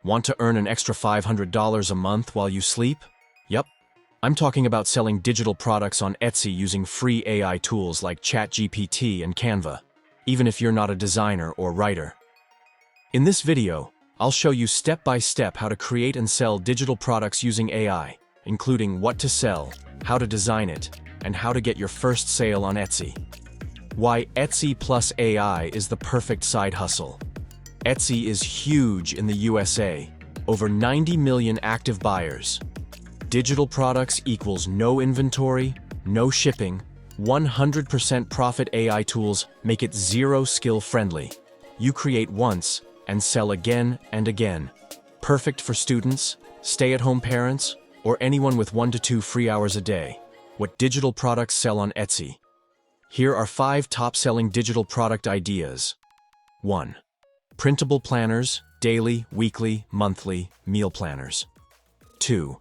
Want to earn an extra $500 a month while you sleep? Yep. I'm talking about selling digital products on Etsy using free AI tools like ChatGPT and Canva, even if you're not a designer or writer. In this video, I'll show you step-by-step how to create and sell digital products using AI, including what to sell, how to design it, and how to get your first sale on Etsy. Why Etsy plus AI is the perfect side hustle. Etsy is huge in the USA, over 90 million active buyers. Digital products equals no inventory, no shipping, 100% profit. AI tools make it zero skill friendly. You create once and sell again and again. Perfect for students, stay-at-home parents, or anyone with 1 to 2 free hours a day. What digital products sell on Etsy? Here are 5 top-selling digital product ideas. 1. Printable planners, daily, weekly, monthly, meal planners. 2.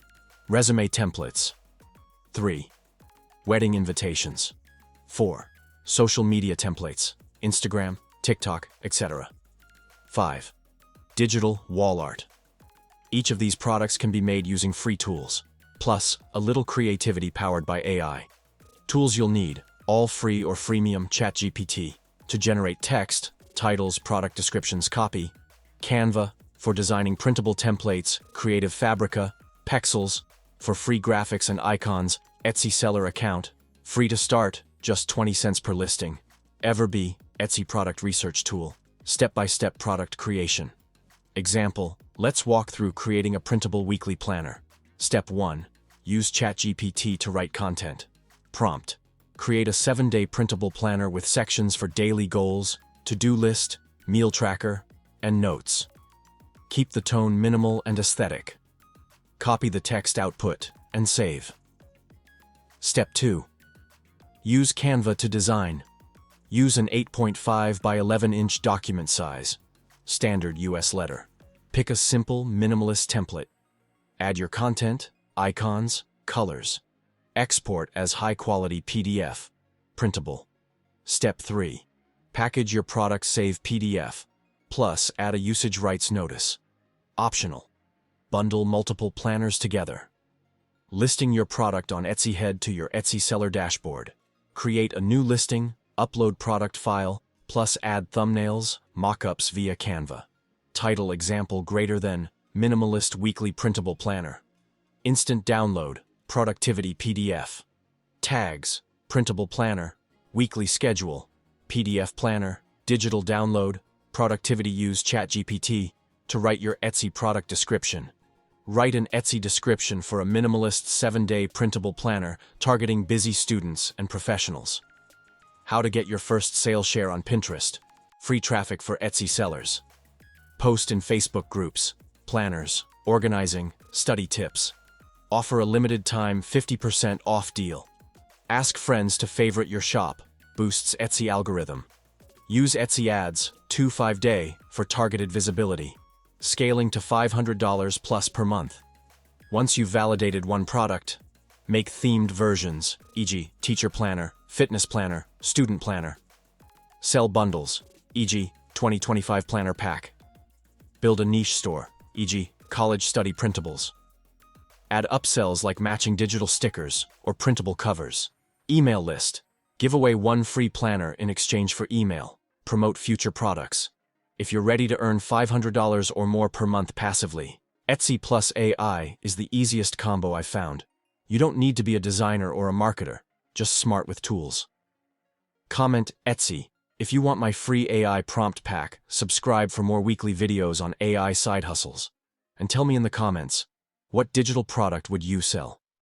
Resume templates. 3. Wedding invitations. 4. Social media templates, Instagram, TikTok, etc. 5. Digital wall art. Each of these products can be made using free tools, plus a little creativity powered by AI. Tools you'll need, all free or freemium: ChatGPT to generate text, titles, product descriptions, copy; Canva for designing printable templates; Creative Fabrica, Pexels for free graphics and icons; Etsy seller account, free to start, just 20 cents per listing; Everbee, Etsy product research tool, step-by-step product creation. Example, let's walk through creating a printable weekly planner. Step 1. Use ChatGPT to write content. Prompt: create a 7-day printable planner with sections for daily goals, to-do list, meal tracker, and notes. Keep the tone minimal and aesthetic. Copy the text output and save. Step 2. Use Canva to design. Use an 8.5 by 11-inch document size, standard US letter. Pick a simple, minimalist template. Add your content, icons, colors. Export as high-quality PDF, printable. Step 3. Package your product, save PDF, plus add a usage rights notice. Optional. Bundle multiple planners together. Listing your product on Etsy. Head to your Etsy seller dashboard. Create a new listing, upload product file, plus add thumbnails, mockups via Canva. Title: example greater than, minimalist weekly printable planner. Instant download, productivity PDF. Tags: printable planner, weekly schedule, PDF planner, digital download, productivity. Use ChatGPT to write your Etsy product description. Write an Etsy description for a minimalist 7-day printable planner targeting busy students and professionals. How to get your first sale. Share on Pinterest. Free traffic for Etsy sellers. Post in Facebook groups, planners, organizing, study tips. Offer a limited time 50% off deal. Ask friends to favorite your shop. Boosts Etsy algorithm. Use Etsy ads, 5-day, for targeted visibility. Scaling to $500 plus per month. Once you've validated one product, make themed versions, e.g., teacher planner, fitness planner, student planner. Sell bundles, e.g., 2025 planner pack. Build a niche store, e.g., college study printables. Add upsells like matching digital stickers or printable covers. Email list. Give away one free planner in exchange for email. Promote future products. If you're ready to earn $500 or more per month passively, Etsy plus AI is the easiest combo I've found. You don't need to be a designer or a marketer, just smart with tools. Comment Etsy if you want my free AI prompt pack. Subscribe for more weekly videos on AI side hustles. And tell me in the comments, what digital product would you sell?